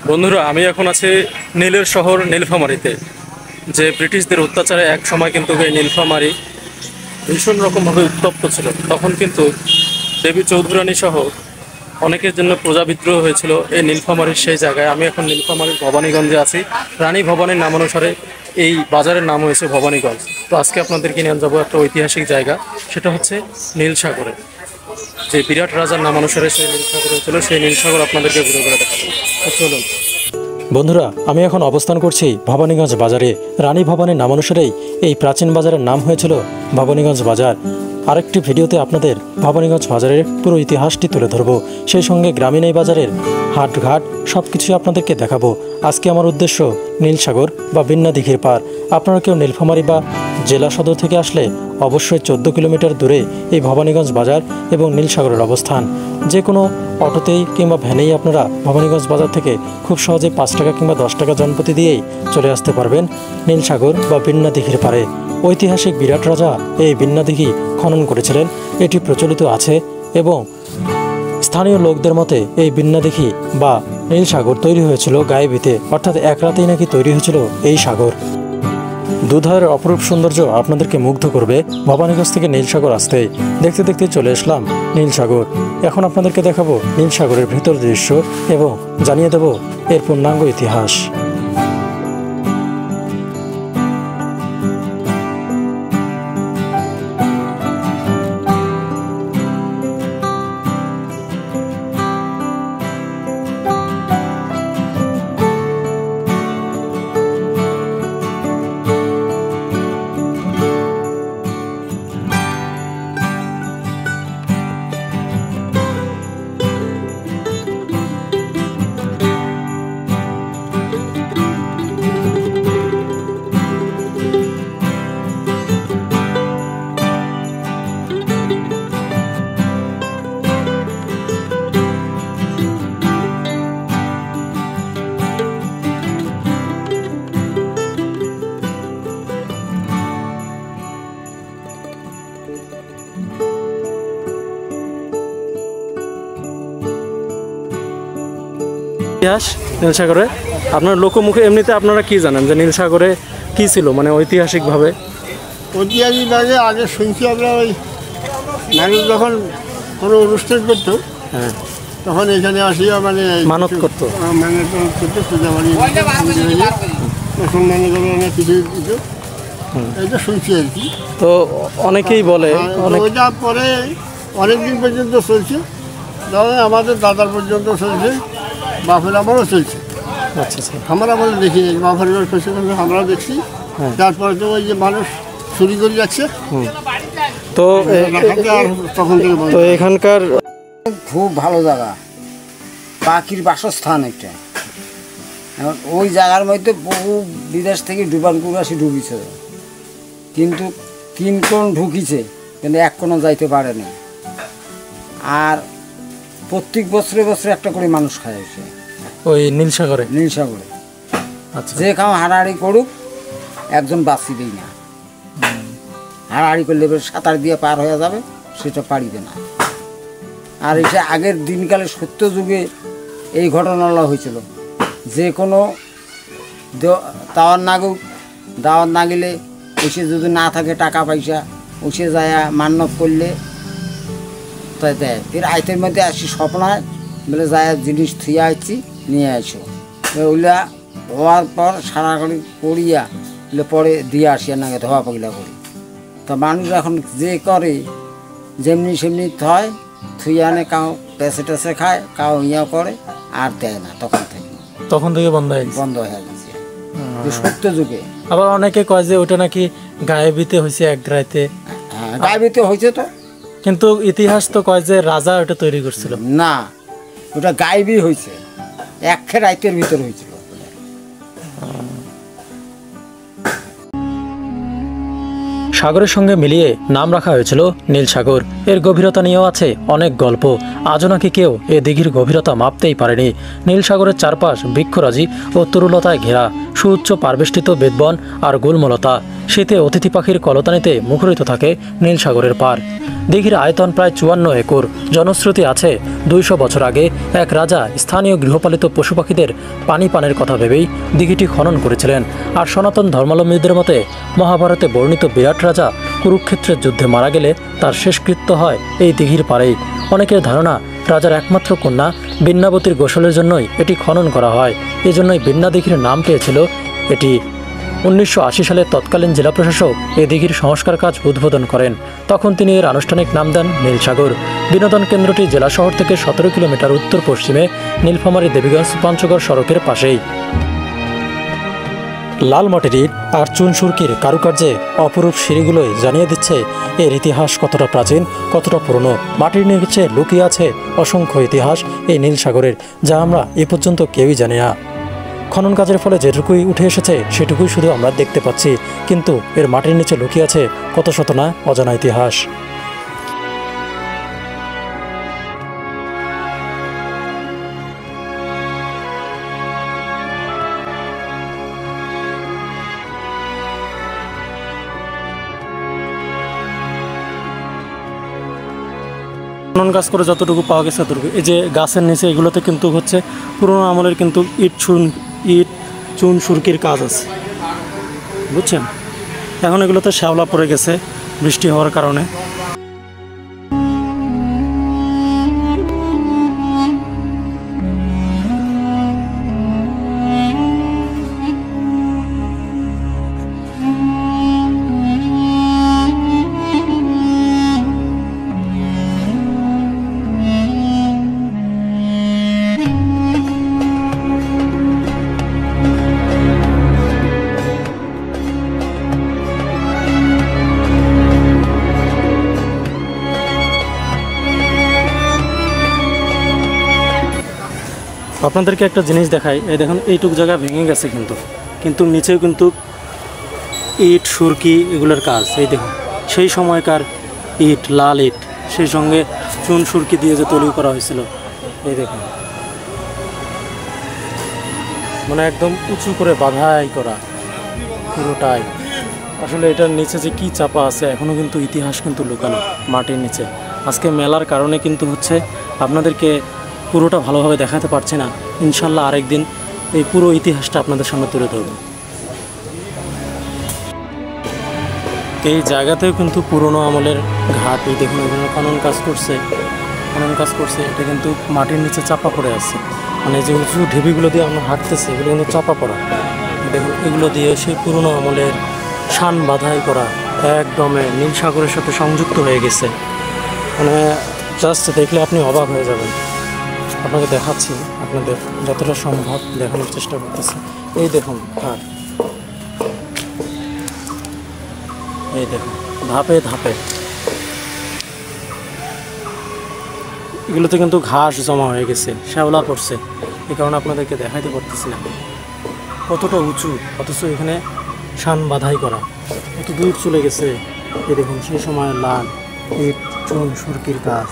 বন্ধুরা, আমি এখন আছি নীলের শহর নীলফামারীতে। যে ব্রিটিশদের অত্যাচারে এক সময় কিন্তু এই নীলফামারী ভীষণ রকমভাবে উত্তপ্ত ছিল। তখন কিন্তু দেবী চৌধুরানী সহ অনেকের জন্য প্রজা বিদ্রোহ হয়েছিল এই নীলফামারীর সেই জায়গায়। আমি এখন নীলফামারীর ভবানীগঞ্জে আছি। রানী ভবানীর নাম অনুসারে এই বাজারের নাম হয়েছে ভবানীগঞ্জ। তো আজকে আপনাদেরকে নিয়ে যাবো একটা ঐতিহাসিক জায়গা, সেটা হচ্ছে নীলসাগরে। যে বিরাট রাজার নাম অনুসারে সেই নীলসাগর হয়েছিল, সেই নীলসাগর আপনাদেরকে ঘুরে ঘুরে দেখাবো। তো চলুন বন্ধুরা, আমি এখন অবস্থান করছি ভবানীগঞ্জ বাজারে। রানী ভবানীর নাম অনুসারেই এই প্রাচীন বাজারের নাম হয়েছিল ভবানীগঞ্জ বাজার। আরেকটি ভিডিওতে আপনাদের ভবানীগঞ্জ বাজারের পুরো ইতিহাসটি তুলে ধরবো, সেই সঙ্গে গ্রামীণ এই বাজারের হাটঘাট সব কিছুই আপনাদেরকে দেখাবো। আজকে আমার উদ্দেশ্য নীলসাগর বা বিন্না দিঘির পার। আপনারা কেউ নীলফামারী বা জেলা সদর থেকে আসলে অবশ্যই 14 কিলোমিটার দূরে এই ভবানীগঞ্জ বাজার এবং নীলসাগরের অবস্থান। যে কোনো অটোতেই কিংবা ভ্যানেই আপনারা ভবানীগঞ্জ বাজার থেকে খুব সহজে 5 টাকা কিংবা 10 টাকা জনপ্রতি দিয়েই চলে আসতে পারবেন নীলসাগর বা বিন্না দিঘির পারে। ঐতিহাসিক বিরাট রাজা এই বিন্না দিঘি খনন করেছিলেন, এটি প্রচলিত আছে। এবং স্থানীয় লোকদের মতে এই বিন্না দিঘি বা নীলসাগর তৈরি হয়েছিল গায়েবিতে, অর্থাৎ এক রাতেই নাকি তৈরি হয়েছিল এই সাগর। দুধারের অপরূপ সৌন্দর্য আপনাদেরকে মুগ্ধ করবে। ভবানীগঞ্জ থেকে নীলসাগর আসতেই দেখতে দেখতে চলে আসলাম নীলসাগর। এখন আপনাদেরকে দেখাবো নীলসাগরের ভেতর দৃশ্য এবং জানিয়ে দেব এর পূর্ণাঙ্গ ইতিহাস। ইতিহাস নীলসাগরে আপনার লোকমুখে এমনিতে আপনারা কি জানেন যে নীলসাগরে কি ছিল, মানে ঐতিহাসিকভাবে? ঐতিহাসিকভাবে আগে শুনছি আমরা, ওই মানুষ যখন কোনো অনুষ্ঠান করতো, হ্যাঁ, তখন এখানে আসিয়া মানে মানত করতো, মানত করতো, পূজা বাড়ি তখন মনে করো অনেক কিছু দিত, এইটা শুনছি আর কি। তো অনেকেই বলে ওইটা পরে অনেকদিন পর্যন্ত চলছে, ধরেন আমাদের দাদার পর্যন্ত চলছে, বাপের আমারও চলছে। আচ্ছা আচ্ছা, আমরা বলে দেখি বাপের করছে, আমরাও দেখছি। তারপরে তো ওই যে মানুষ চুরি করে যাচ্ছে, তো তখন থেকে তো এখানকার খুব ভালো জায়গা, পাখির বাসস্থান একটা। এখন ওই জায়গার মধ্যে বহু বিদেশ থেকে ডুবান কুরাশি ঢুকিছে, কিন্তু 3 কোণ ঢুকিছে, কিন্তু 1 কোণও যাইতে পারেনি। আর প্রত্যেক বছরে বছরে একটা করে মানুষ খায় এসে ওই নীলসাগরে। আচ্ছা, যে খাও হাড়াহাড়ি করুক, একজন বাঁচি দেই না। হাড়াহাড়ি করলে এবার সাঁতার দিয়ে পার হয়ে যাবে, সেটা পারিবে না। আর এটা আগের দিনকালে সত্য যুগে এই ঘটনাটা হয়েছিল। যে কোনো দাওয়াত না গেলে ওসে যদি না থাকে টাকা পয়সা, ওসে যায় মান্যত করলে তাই দেয়। ফের আইতের মধ্যে আসি স্বপ্নায় বলে যায় জিনিস থুয়ে আসছি, নিয়ে আসো। ওইলা হওয়ার পর সারা করিয়া পরে দিয়ে আসিয়া নাকি ধোয়া পাগলা করি। তা মানুষ এখন যে করে যেমনি সেমনি থয়, থুয়ে আনে, কাউ পেঁচে টেসে খায়, কাউ ইয়া করে, আর দেয় না। তখন থেকে বন্ধ হয়ে গেছে সত্য যুগে। আবার অনেকে কয় যে ওটা নাকি গায়েবিতে হয়েছে এক রাইতে। হ্যাঁ, গায়েবিতে হয়েছে তো, কিন্তু ইতিহাস তো কয় যে রাজা ওটা তৈরি করছিল। না, ওটা গায়েবই হয়েছে, 1 রাইতের ভিতর হয়েছিল। সাগরের সঙ্গে মিলিয়ে নাম রাখা হয়েছিল নীল সাগর। এর গভীরতা নিয়েও আছে অনেক গল্প। আজও নাকি কেউ এ দিঘির গভীরতা মাপতেই পারেনি। নীল সাগরের চারপাশ বৃক্ষরাজি ও তরুলতায় ঘেরা, সুউচ্চ পারবেষ্টিত বেদবন আর গুল্মলতা। শীতে অতিথি পাখির কলতানিতে মুখরিত থাকে নীল সাগরের পার। দিঘির আয়তন প্রায় 54 একর। জনশ্রুতি আছে 200 বছর আগে এক রাজা স্থানীয় গৃহপালিত পশু পাখিদের পানি পানের কথা ভেবেই দিঘিটি খনন করেছিলেন। আর সনাতন ধর্মাবলম্বীদের মতে মহাভারতে বর্ণিত বিরাট রাজা কুরুক্ষেত্রের যুদ্ধে মারা গেলে তার শেষকৃত্য হয় এই দিঘির পাড়েই। অনেকের ধারণা রাজার একমাত্র কন্যা বিন্যাবতীর গোসলের জন্যই এটি খনন করা হয়। এজন্যই বিন্যা দিঘির নাম পেয়েছিল এটি। 1980 সালে তৎকালীন জেলা প্রশাসক এ দিঘির সংস্কার কাজ উদ্বোধন করেন। তখন তিনি এর আনুষ্ঠানিক নাম দেন নীলসাগর। বিনোদন কেন্দ্রটি জেলা শহর থেকে 17 কিলোমিটার উত্তর পশ্চিমে নীলফামারী দেবীগঞ্জ পঞ্চগড় সড়কের পাশেই। লাল মাটির ইট আর চুন সুরকির কারুকার্যে অপরূপ সিঁড়িগুলোই জানিয়ে দিচ্ছে এর ইতিহাস কতটা প্রাচীন, কতটা পুরনো। মাটির নিচে লুকিয়ে আছে অসংখ্য ইতিহাস এই নীলসাগরের, যা আমরা এ পর্যন্ত কেউই জানি না। খনন কাজের ফলে যেটুকুই উঠে এসেছে সেটুকুই শুধু আমরা দেখতে পাচ্ছি, কিন্তু এর মাটির নিচে লুকিয়ে আছে কত শত না অজানা ইতিহাস। খনন কাজ করে যতটুকু পাওয়া গেছে ততটুকু। এই যে গাছের নিচে এগুলোতে কিন্তু হচ্ছে পুরোনো আমলের কিন্তু ইট চুন সুরকির কাজ আছে, বুঝছেন। এখন এগুলোতে শ্যাওলা পড়ে গেছে বৃষ্টি হওয়ার কারণে। আপনাদেরকে একটা জিনিস দেখাই, এই দেখুন এইটুক জায়গা ভেঙে গেছে কিন্তু নিচেও কিন্তু ইট সুরকি এগুলোর কাজ। এই দেখুন সেই সময়কার ইট, লাল ইট, সেই সঙ্গে চুন সুরকি দিয়ে যে তৈরি করা হয়েছিল। এই দেখুন মানে একদম উঁচু করে বাঁধাই করা পুরোটাই। আসলে এটার নিচে যে কি চাপা আছে এখনও কিন্তু ইতিহাস কিন্তু লুকানো মাটির নিচে। আজকে মেলার কারণে কিন্তু হচ্ছে আপনাদেরকে পুরোটা ভালোভাবে দেখাতে পারছি না। ইনশাল্লাহ আরেকদিন এই পুরো ইতিহাসটা আপনাদের সামনে তুলে ধরব। এই জায়গাতেও কিন্তু পুরনো আমলের ঘাট। এই দেখুন এখানে খনন কাজ করছে, এটা কিন্তু মাটির নিচে চাপা পড়ে আছে। মানে যে উঁচু ঢিবিগুলো দিয়ে আমরা হাঁটতেছি এগুলো কিন্তু চাপা পড়া। দেখুন এগুলো দিয়ে সেই পুরনো আমলের শান বাঁধাই করা একদমে নীলসাগরের সাথে সংযুক্ত হয়ে গেছে। মানে জাস্ট দেখলে আপনি অবাক হয়ে যাবেন। আপনাকে দেখাচ্ছি, আপনাদের যতটা সম্ভব দেখানোর চেষ্টা করতেছি। এই দেখুন ঘাট, এই দেখুন ধাপে ধাপে এগুলোতে কিন্তু ঘাস জমা হয়ে গেছে, শ্যাওলা পড়ছে। এই কারণে আপনাদেরকে দেখাইতে পারতেছি না কতটা উঁচু, অথচ এখানে শান বাঁধাই করা কত দূর চলে গেছে। এই দেখুন সেই সময় লাল ইট চুন সুরকির কাজ।